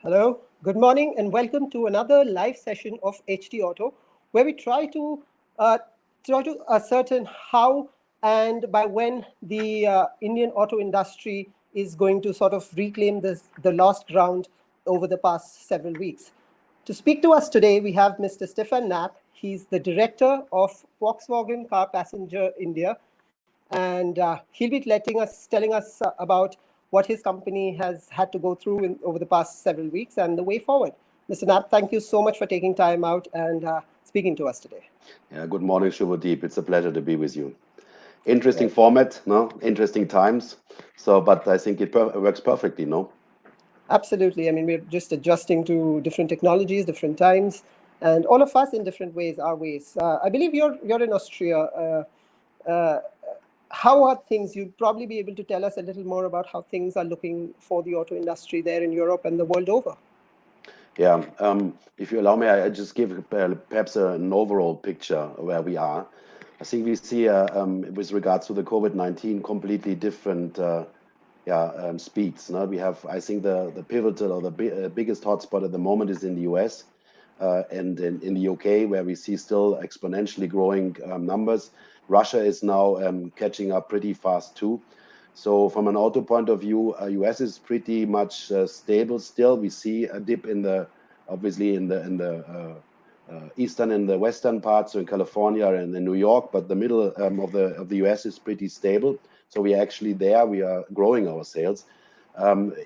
Hello, good morning, and welcome to another live session of HT Auto, where we uh, try to ascertain how and by when the Indian auto industry is going to sort of reclaim the lost ground over the past several weeks. To speak to us today, we have Mr. Steffen Knapp. He's the director of Volkswagen Car Passenger India, and he'll be telling us about what his company has had to go through over the past several weeks and the way forward. Mr. Knapp, thank you so much for taking time out and speaking to us today. Yeah, good morning, Shubhadeep. It's a pleasure to be with you. Interesting Right. format, no? Interesting times. But I think it works perfectly, no? Absolutely. I mean, we're just adjusting to different technologies, different times, and all of us in different ways, our ways. I believe you're in Austria. Uh, how are things? You'd probably be able to tell us a little more about how things are looking for the auto industry there in Europe and the world over. Yeah. If you allow me, I just give perhaps an overall picture where we are. I think we see, with regards to the COVID-19, completely different speeds. No? We have, I think, the pivotal or the biggest hotspot at the moment is in the US and in the UK, where we see still exponentially growing numbers. Russia is now catching up pretty fast too. So from an auto point of view, US is pretty much stable still. We see a dip in the obviously in the eastern and the western parts, so in California and in New York, but the middle of the US is pretty stable. So we are actually there. We are growing our sales.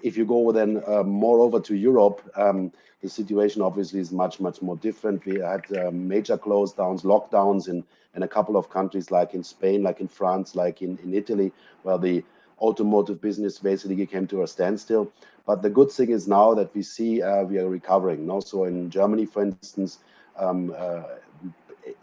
If you go then more over to Europe, the situation obviously is much more different. We had major close downs, lockdowns in a couple of countries, like in Spain, like in France, like in Italy, where the automotive business basically came to a standstill. But the good thing is now that we see we are recovering. Now, so in Germany, for instance, um, uh,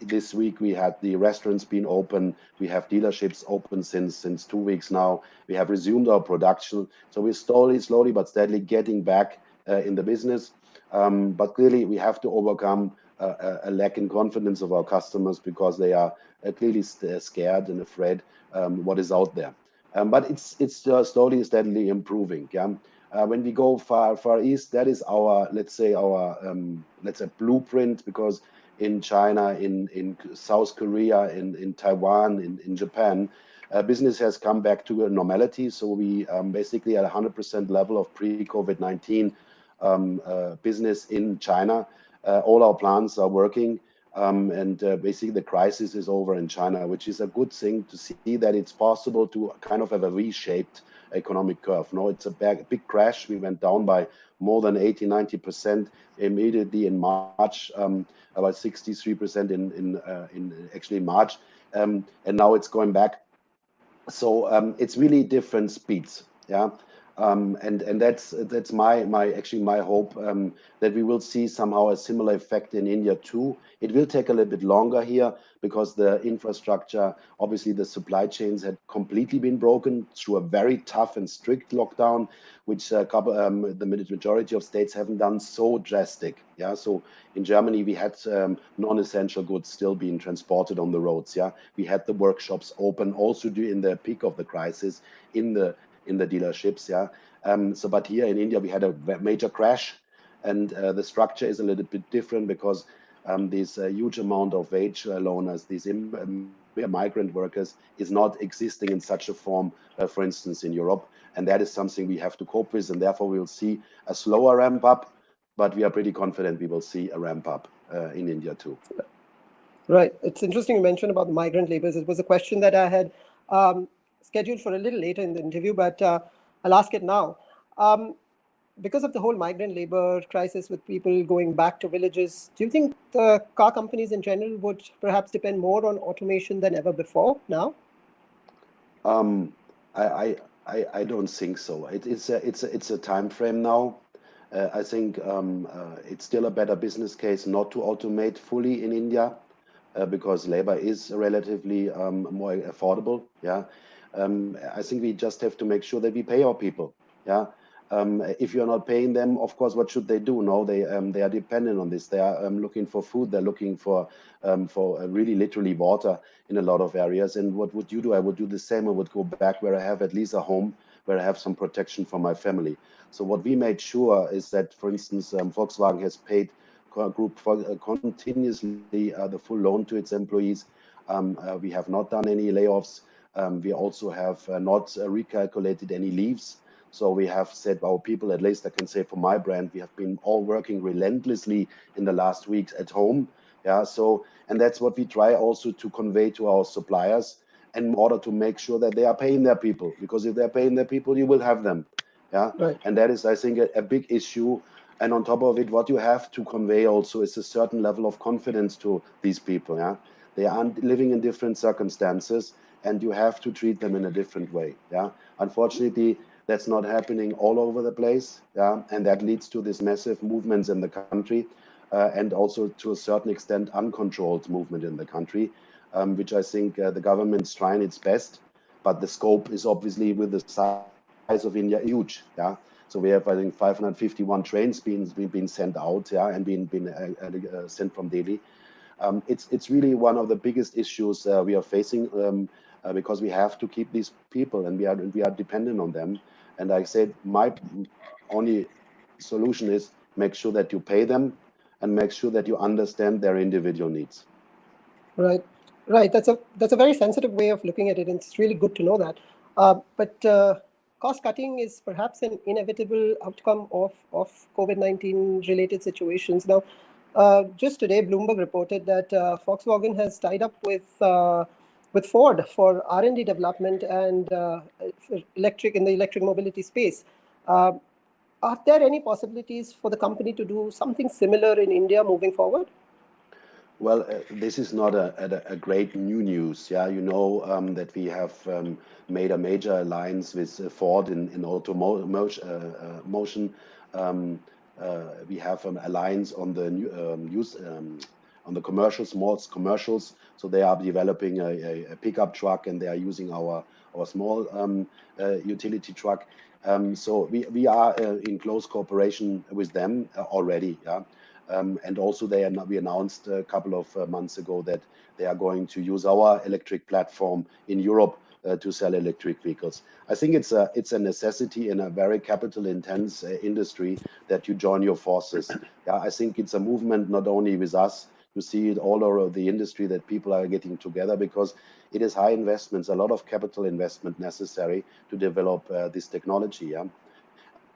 this week we had the restaurants being open. We have dealerships open since 2 weeks now. We have resumed our production. So we're slowly but steadily getting back in the business. But clearly, we have to overcome a lack in confidence of our customers because they are clearly scared and afraid what is out there. But it's slowly and steadily improving. Yeah. When we go far east, that is our let's say blueprint, because in China, in South Korea, in Taiwan, in Japan, business has come back to a normality. So we basically at 100% level of pre-COVID-19 business in China. All our plants are working. And basically the crisis is over in China, which is a good thing to see that it's possible to kind of have a V-shaped economic curve. No, it's a big crash. We went down by more than 80-90% immediately in March, about 63% in actually in March, and now it's going back. So it's really different speeds. Yeah. And that's my hope, that we will see somehow a similar effect in India too. It will take a little bit longer here because the infrastructure, obviously the supply chains had completely been broken through a very tough and strict lockdown, which the majority of states haven't done so drastic. Yeah, so in Germany we had non-essential goods still being transported on the roads. Yeah, we had the workshops open also during the peak of the crisis in the dealerships. Yeah. But here in India, we had a major crash, and the structure is a little bit different because this huge amount of wage loaners, these migrant workers, is not existing in such a form, for instance, in Europe. And that is something we have to cope with. And therefore, we will see a slower ramp up, but we are pretty confident we will see a ramp up in India too. Right. It's interesting you mentioned about the migrant laborers. It was a question that I had scheduled for a little later in the interview, but I'll ask it now. Um, because of the whole migrant labor crisis with people going back to villages, do you think the car companies in general would perhaps depend more on automation than ever before now? Um, I don't think so. It's a time frame now. I think it's still a better business case not to automate fully in India because labor is relatively more affordable. Yeah, I think we just have to make sure that we pay our people. Yeah, if you're not paying them, of course, what should they do? No, they are dependent on this. They are looking for food. They're looking for really literally water in a lot of areas. And what would you do? I would do the same. I would go back where I have at least a home where I have some protection for my family. So what we made sure is that, for instance, Volkswagen has paid group continuously the full loan to its employees. We have not done any layoffs. We also have not recalculated any leaves. So we have said our people, at least I can say for my brand, we have been all working relentlessly in the last weeks at home. Yeah, so, and that's what we try also to convey to our suppliers in order to make sure that they are paying their people, because if they're paying their people, you will have them. Yeah, Right. and that is, I think, a big issue. And on top of it, what you have to convey also is a certain level of confidence to these people. Yeah, they are living in different circumstances, and you have to treat them in a different way. Yeah, unfortunately, that's not happening all over the place. Yeah, and that leads to these massive movements in the country, and also to a certain extent uncontrolled movement in the country, which I think the government's trying its best, but the scope is obviously, with the size of India, huge. Yeah, so we have, I think, 551 trains being sent out, yeah, and been sent from Delhi. It's really one of the biggest issues we are facing, because we have to keep these people, and we are dependent on them. And I said my only solution is make sure that you pay them and make sure that you understand their individual needs. Right, right. That's a very sensitive way of looking at it, and it's really good to know that. But cost cutting is perhaps an inevitable outcome of COVID-19 related situations. Now, just today, Bloomberg reported that Volkswagen has tied up with Ford for R&D development and for in the electric mobility space. Uh, are there any possibilities for the company to do something similar in India moving forward? Well, this is not a great new news. Yeah, you know that we have made a major alliance with Ford in motion. Um, we have an alliance on the on the commercials, small commercials. So they are developing a pickup truck, and they are using our small utility truck. So we are in close cooperation with them already. Yeah. And also we announced a couple of months ago that they are going to use our electric platform in Europe to sell electric vehicles. I think it's a necessity in a very capital intense industry that you join your forces. Yeah, I think it's a movement not only with us. You see it all over the industry that people are getting together, because it is high investments, a lot of capital investment necessary to develop this technology. Yeah.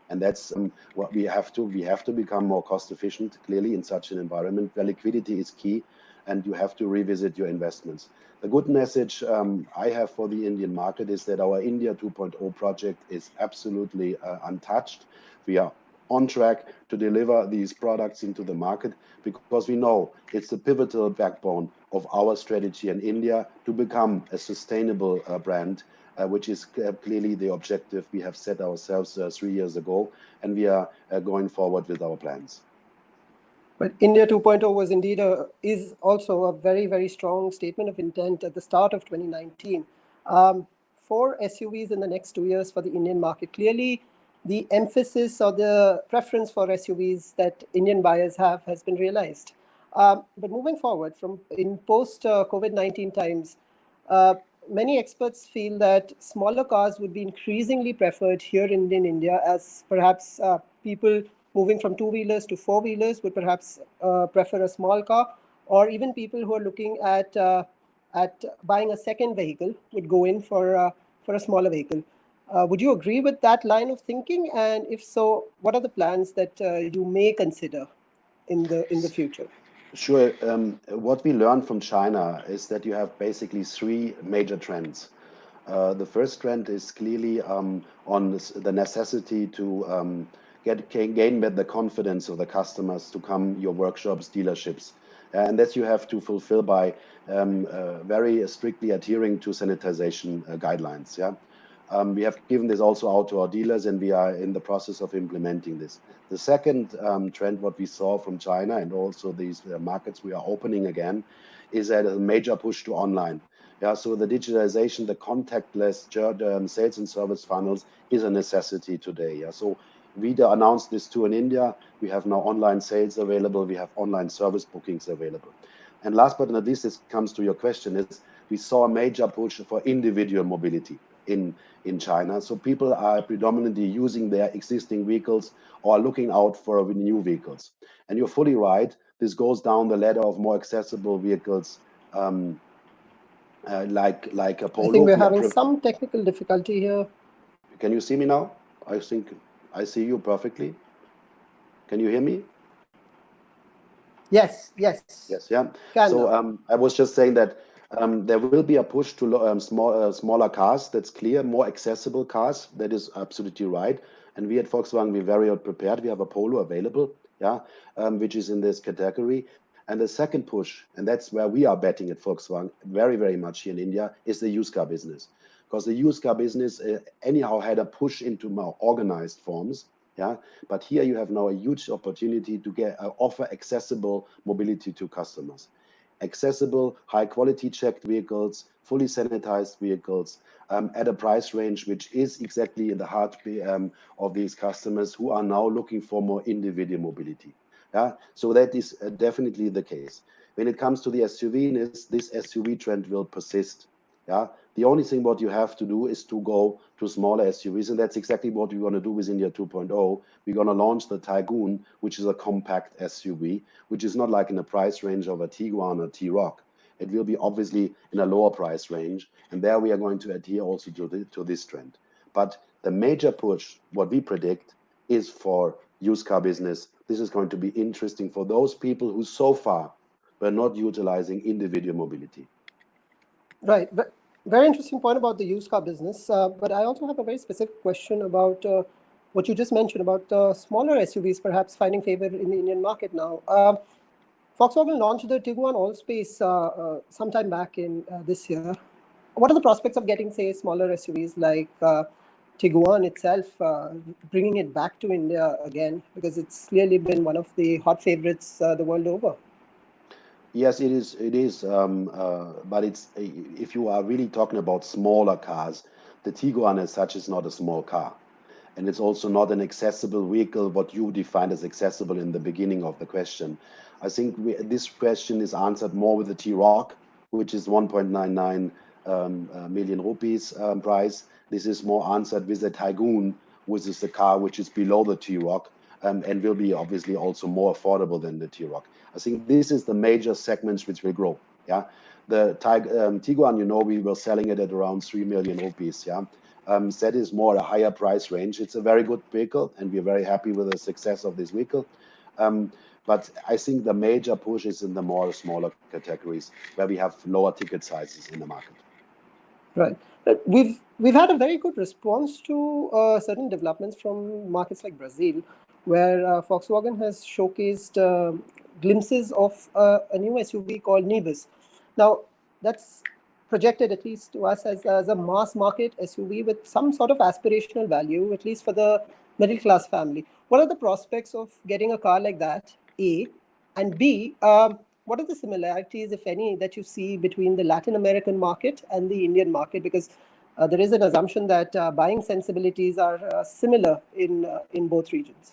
And that's what we have to become more cost efficient, clearly, in such an environment where liquidity is key, and you have to revisit your investments. The good message I have for the Indian market is that our India 2.0 project is absolutely untouched. We are on track to deliver these products into the market, because we know it's the pivotal backbone of our strategy in India to become a sustainable brand, which is clearly the objective we have set ourselves 3 years ago, and we are going forward with our plans. But India 2.0 was indeed is also a very, very strong statement of intent at the start of 2019 for SUVs in the next 2 years for the Indian market. Clearly, the emphasis or the preference for SUVs that Indian buyers have has been realized. But moving forward, from in post COVID-19 times, uh, many experts feel that smaller cars would be increasingly preferred here in India, as perhaps people moving from two-wheelers to four-wheelers would perhaps prefer a small car, or even people who are looking at buying a second vehicle would go in for a smaller vehicle. Would you agree with that line of thinking? And if so, what are the plans that you may consider in the future? Sure. What we learned from China is that you have basically three major trends. The first trend is clearly on the necessity to gain the confidence of the customers to come your workshops, dealerships, and that you have to fulfill by very strictly adhering to sanitization guidelines. Yeah. We have given this also out to our dealers, and we are in the process of implementing this. The second trend, what we saw from China and also these markets we are opening again, is that a major push to online. Yeah, so the digitalization, the contactless sales and service funnels is a necessity today. Yeah, so we announced this too in India. We have now online sales available. We have online service bookings available. And last but not least, this comes to your question, is we saw a major push for individual mobility. in China. So people are predominantly using their existing vehicles or looking out for new vehicles. And you're fully right. This goes down the ladder of more accessible vehicles, like a I think Polo. we're having some technical difficulty here. Can you see me now? I think I see you perfectly. Can you hear me? Yes, yes. Yes, yeah. Can So now. I was just saying that there will be a push to smaller cars. That's clear, more accessible cars. That is absolutely right. And we at Volkswagen, we're very well prepared. We have a Polo available, yeah, which is in this category. And the second push, and that's where we are betting at Volkswagen very, very much here in India, is the used car business. Because the used car business anyhow had a push into more organized forms, yeah. But here you have now a huge opportunity to get offer accessible mobility to customers. Accessible, high quality checked vehicles, fully sanitized vehicles at a price range which is exactly in the heart of these customers who are now looking for more individual mobility. Yeah, so that is definitely the case. When it comes to the SUV, this SUV trend will persist. Yeah, the only thing what you have to do is to go to smaller SUVs, and that's exactly what we're going to do with India 2.0. We're going to launch the Tiguan, which is a compact SUV, which is not like in the price range of a Tiguan or T-Roc. It will be obviously in a lower price range, and there we are going to adhere also to this trend. But the major push, what we predict, is for used car business. This is going to be interesting for those people who so far were not utilizing individual mobility. Right. But very interesting point about the used car business. But I also have a very specific question about what you just mentioned about smaller SUVs perhaps finding favor in the Indian market now. Volkswagen launched the Tiguan Allspace sometime back in this year. What are the prospects of getting, say, smaller SUVs like Tiguan itself, bringing it back to India again? Because it's clearly been one of the hot favorites the world over. Yes, it is. It is. But it's if you are really talking about smaller cars, the Tiguan as such is not a small car, and it's also not an accessible vehicle. What you defined as accessible in the beginning of the question, I think this question is answered more with the T-Roc, which is 1.99 million rupees price. This is more answered with the Tiguan, which is the car which is below the T-Roc. And will be obviously also more affordable than the T-Roc. I think this is the major segments which will grow. Yeah, the Tiguan, we were selling it at around 3 million rupees. Yeah, that is more a higher price range. It's a very good vehicle, and we're very happy with the success of this vehicle. But I think the major push is in the more smaller categories where we have lower ticket sizes in the market. Right. We've had a very good response to certain developments from markets like Brazil, where Volkswagen has showcased glimpses of a new SUV called Nivus. Now, that's projected, at least to us, as a mass market SUV with some sort of aspirational value, at least for the middle class family. What are the prospects of getting a car like that, A? And B, what are the similarities, if any, that you see between the Latin American market and the Indian market? Because there is an assumption that buying sensibilities are similar in both regions.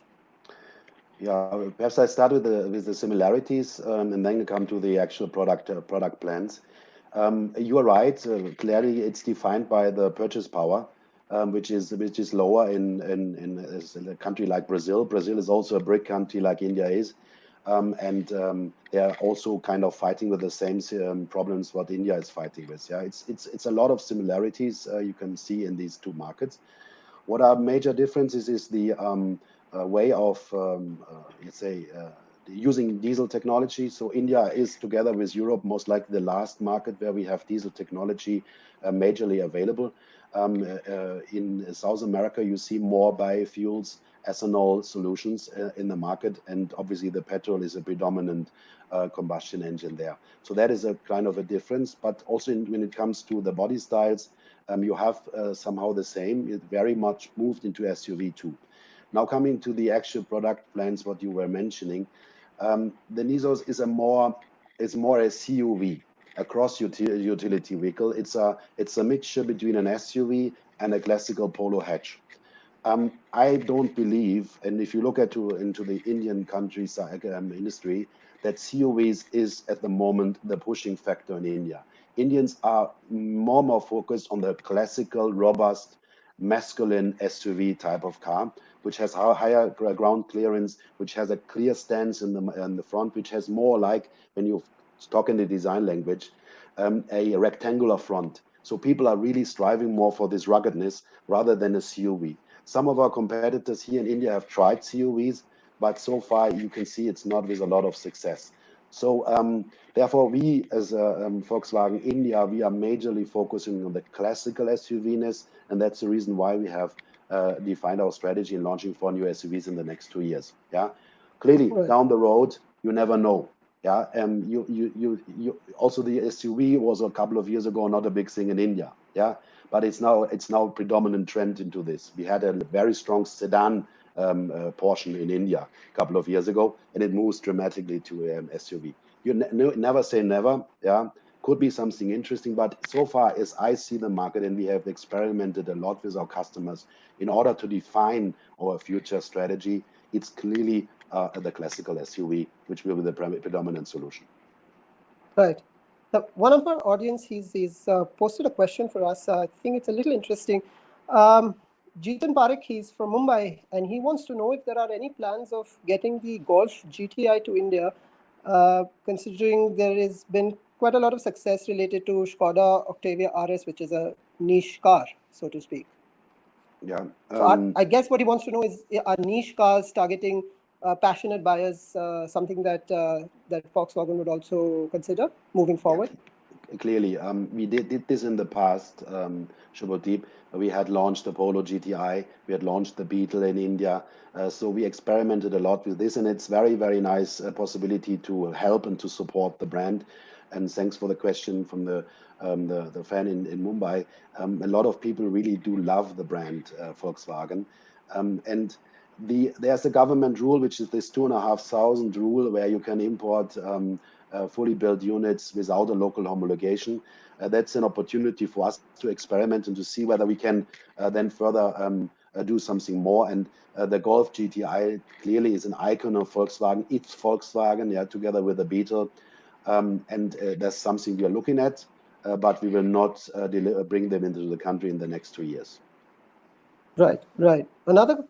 Yeah, perhaps I start with the similarities and then come to the actual product plans. You are right. Clearly, it's defined by the purchase power, which is lower in a country like Brazil. Brazil is also a BRIC country like India is, and they are also kind of fighting with the same problems what India is fighting with. Yeah, it's a lot of similarities you can see in these two markets. What are major differences is the way of, let's say, using diesel technology. So India is, together with Europe, most likely the last market where we have diesel technology majorly available. In South America, you see more biofuels, ethanol solutions in the market, and obviously the petrol is a predominant combustion engine there. So that is a kind of a difference. But also when it comes to the body styles, you have somehow the same. It very much moved into SUV too. Now coming to the actual product plans, what you were mentioning, the Nizos is more a CUV, a cross utility vehicle. It's a mixture between an SUV and a classical polo hatch. I don't believe, and if you look into the Indian countryside industry, that CUVs is at the moment the pushing factor in India. Indians are more and more focused on the classical, robust, masculine SUV type of car, which has higher ground clearance, which has a clear stance in the front, which has more like, when you talk in the design language, a rectangular front. So people are really striving more for this ruggedness rather than a CUV. Some of our competitors here in India have tried CUVs, but so far you can see it's not with a lot of success. So therefore, we as Volkswagen India, we are majorly focusing on the classical SUV-ness, and that's the reason why we have defined our strategy in launching 4 new SUVs in the next 2 years. Yeah, clearly Right. down the road, you never know. Yeah, you also the SUV was a couple of years ago not a big thing in India. Yeah, but it's now a predominant trend into this. We had a very strong sedan portion in India a couple of years ago, and it moves dramatically to SUV. You never say never. Yeah, could be something interesting, but so far as I see the market, and we have experimented a lot with our customers in order to define our future strategy, it's clearly the classical SUV, which will be the predominant solution. Right. Now, one of our audience, he's posted a question for us. I think it's a little interesting. Jeetan Parekh, he's from Mumbai, and he wants to know if there are any plans of getting the Golf GTI to India, considering there has been quite a lot of success related to Skoda Octavia RS, which is a niche car, so to speak. Yeah. So I guess what he wants to know is, are niche cars targeting passionate buyers something that that Volkswagen would also consider moving forward? Yeah, clearly, we did this in the past, Shubhadeep. We had launched the Polo GTI, we had launched the Beetle in India, so we experimented a lot with this, and it's very, very nice possibility to help and to support the brand. And thanks for the question from the fan in Mumbai. A lot of people really do love the brand Volkswagen, and there's a government rule, which is this 2,500 rule, where you can import fully built units without a local homologation. That's an opportunity for us to experiment and to see whether we can then further do something more. And the Golf GTI clearly is an icon of Volkswagen. It's Volkswagen, yeah, together with the Beetle. And that's something we are looking at, but we will not bring them into the country in the next 2 years. Right, right. Another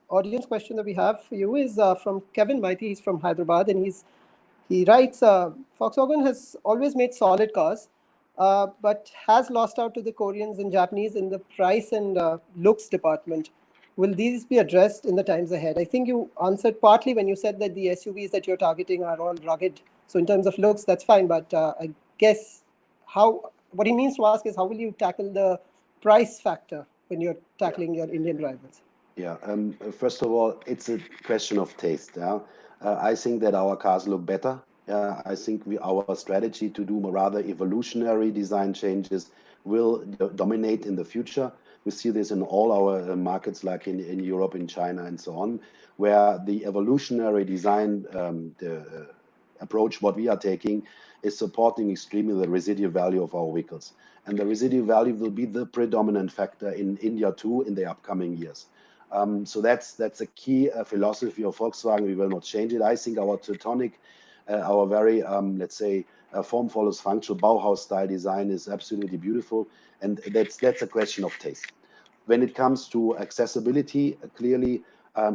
audience question that we have for you is from Kevin Maiti. He's from Hyderabad, and he writes, Volkswagen has always made solid cars, but has lost out to the Koreans and Japanese in the price and looks department. Will these be addressed in the times ahead? I think you answered partly when you said that the SUVs that you're targeting are all rugged. So in terms of looks, that's fine. But I guess what he means to ask is, how will you tackle the price factor when you're tackling your Indian rivals? Yeah, first of all, it's a question of taste. Yeah, I think that our cars look better. Yeah, I think our strategy to do rather evolutionary design changes will dominate in the future. We see this in all our markets, like in Europe, in China, and so on, where the evolutionary design approach, what we are taking, is supporting extremely the residual value of our vehicles. And the residual value will be the predominant factor in India too in the upcoming years. So that's a key philosophy of Volkswagen. We will not change it. I think our Teutonic, our very, let's say, form follows function, Bauhaus style design is absolutely beautiful. And that's a question of taste. When it comes to accessibility, clearly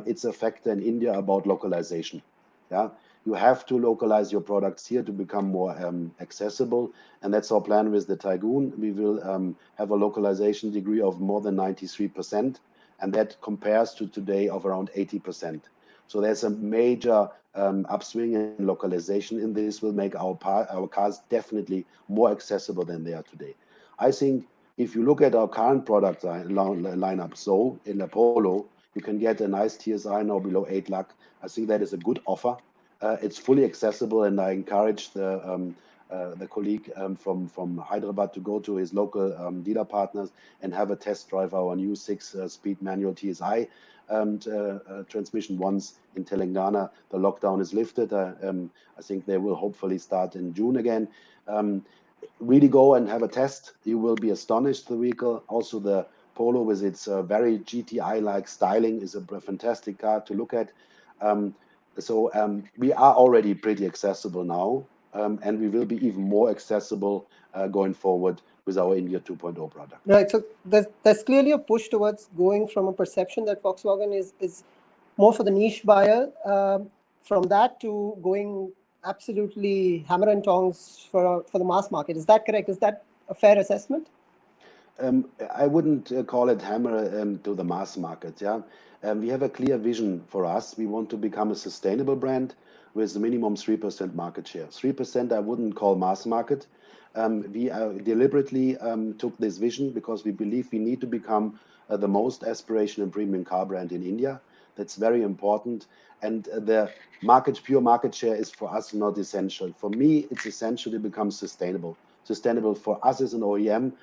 it's a factor in India about localization. Yeah, you have to localize your products here to become more accessible, and that's our plan with the Tiguan. We will have a localization degree of more than 93%, and that compares to today of around 80%. So there's a major upswing in localization, and this will make our cars definitely more accessible than they are today. I think if you look at our current product lineup, so in the Polo, you can get a nice TSI now below 8 lakh. I think that is a good offer. It's fully accessible, and I encourage the colleague from Hyderabad to go to his local dealer partners and have a test drive our new 6-speed manual TSI transmission once in Telangana. The lockdown is lifted. I think they will hopefully start in June again. Really go and have a test. You will be astonished, the vehicle. Also the Polo with its very GTI-like styling is a fantastic car to look at. So we are already pretty accessible now, and we will be even more accessible going forward with our India 2.0 product. Right. So there's clearly a push towards going from a perception that Volkswagen is more for the niche buyer, from that to going absolutely hammer and tongs for the mass market. Is that correct? Is that a fair assessment? I wouldn't call it hammer to the mass market. Yeah, we have a clear vision for us. We want to become a sustainable brand with minimum 3% market share. 3% I wouldn't call mass market. We deliberately took this vision because we believe we need to become the most aspirational and premium car brand in India. That's very important. And the pure market share is for us not essential. For me, it's essential to become sustainable. Sustainable for us as an OEM,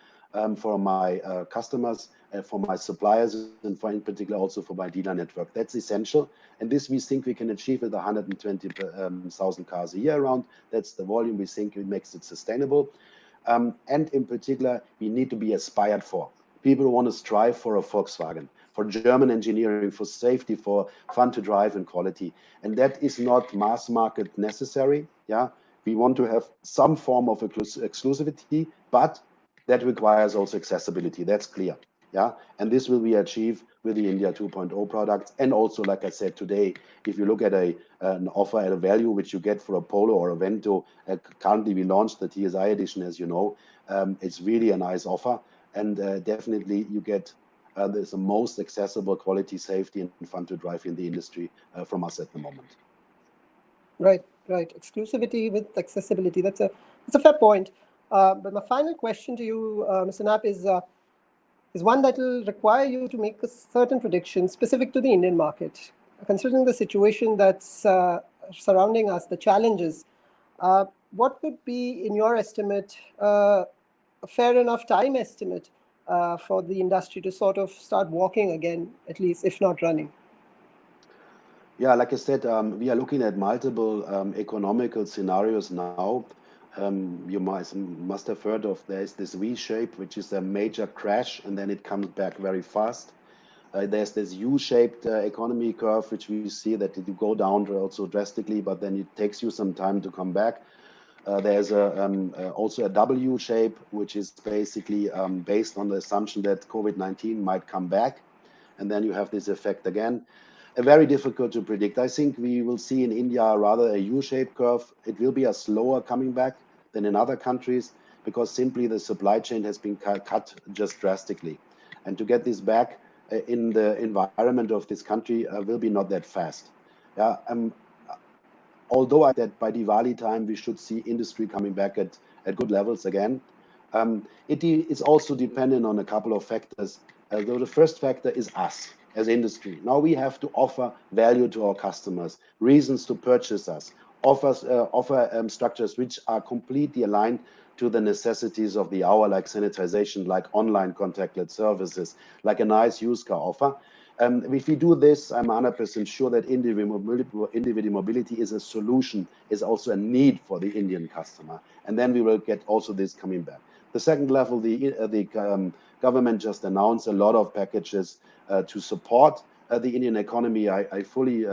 for my customers, for my suppliers, and for in particular also for my dealer network. That's essential. And this we think we can achieve with 120,000 cars a year around. That's the volume we think it makes it sustainable. And in particular, we need to be aspired for. People want to strive for a Volkswagen, for German engineering, for safety, for fun to drive and quality. And that is not mass market necessary. Yeah, we want to have some form of exclusivity, but that requires also accessibility. That's clear. Yeah, and this will be achieved with the India 2.0 products. And also, like I said today, if you look at an offer at a value which you get for a Polo or a Vento, currently we launched the TSI edition, as you know. It's really a nice offer, and definitely you get the most accessible quality, safety, and fun to drive in the industry from us at the moment. Right, right. Exclusivity with accessibility. That's a fair point. But my final question to you, Mr. Knapp, is one that will require you to make a certain prediction specific to the Indian market. Considering the situation that's surrounding us, the challenges, what would be, in your estimate, a fair enough time estimate for the industry to sort of start walking again, at least, if not running? Yeah, like I said, we are looking at multiple economical scenarios now. You must have heard of there's this V shape, which is a major crash, and then it comes back very fast. There's this U-shaped economy curve, which we see that it go down also drastically, but then it takes you some time to come back. There's also a W shape, which is basically based on the assumption that COVID-19 might come back, and then you have this effect again. Very difficult to predict. I think we will see in India rather a U-shaped curve. It will be a slower coming back than in other countries because simply the supply chain has been cut just drastically. And to get this back in the environment of this country will be not that fast. Yeah, although I think that by Diwali time we should see industry coming back at good levels again. It is also dependent on a couple of factors. Though the first factor is us as industry. Now we have to offer value to our customers, reasons to purchase us, offer structures which are completely aligned to the necessities of the hour, like sanitization, like online contactless services, like a nice used car offer. If we do this, I'm 100% sure that individual mobility is a solution, is also a need for the Indian customer. And then we will get also this coming back. The second level, the government just announced a lot of packages to support the Indian economy. I fully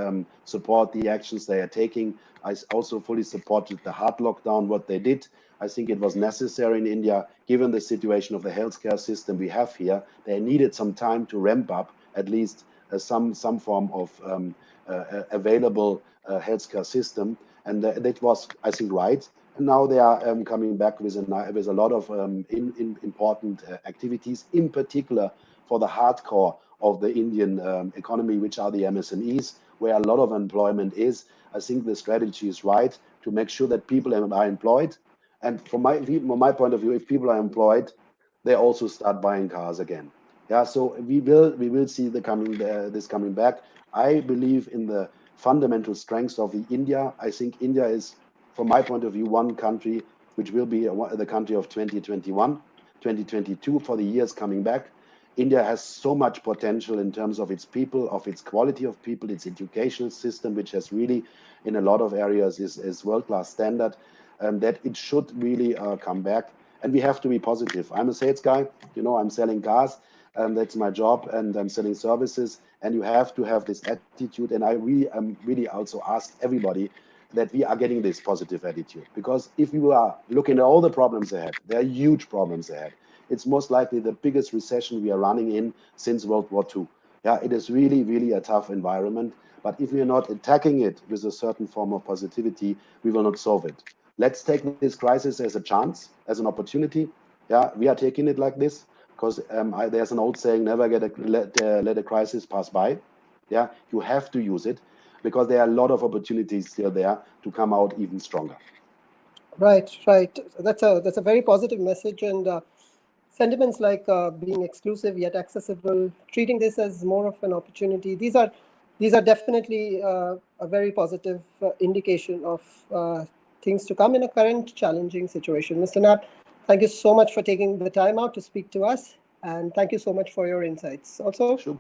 support the actions they are taking. I also fully supported the hard lockdown, what they did. I think it was necessary in India, given the situation of the healthcare system we have here. They needed some time to ramp up at least some form of available healthcare system. And that was, I think, right. And now they are coming back with a lot of important activities, in particular for the hardcore of the Indian economy, which are the MSMEs, where a lot of employment is. I think the strategy is right to make sure that people are employed. And from my point of view, if people are employed, they also start buying cars again. Yeah, so we will see this coming back. I believe in the fundamental strengths of India. I think India is, from my point of view, one country which will be the country of 2021, 2022 for the years coming back. India has so much potential in terms of its people, of its quality of people, its educational system, which has really, in a lot of areas, is world-class standard, that it should really come back. And we have to be positive. I'm a sales guy, I'm selling cars. That's my job, and I'm selling services. And you have to have this attitude. And I really also ask everybody that we are getting this positive attitude. Because if we are looking at all the problems ahead, there are huge problems ahead. It's most likely the biggest recession we are running in since World War II. Yeah, it is really, really a tough environment. But if we are not attacking it with a certain form of positivity, we will not solve it. Let's take this crisis as a chance, as an opportunity. Yeah, we are taking it like this because there's an old saying: never let a crisis pass by. Yeah, you have to use it because there are a lot of opportunities still there to come out even stronger. Right. That's a very positive message, and sentiments like being exclusive yet accessible, treating this as more of an opportunity. These are definitely a very positive indication of things to come in a current challenging situation. Mr. Knapp, thank you so much for taking the time out to speak to us, and thank you so much for your insights. Also, Sure.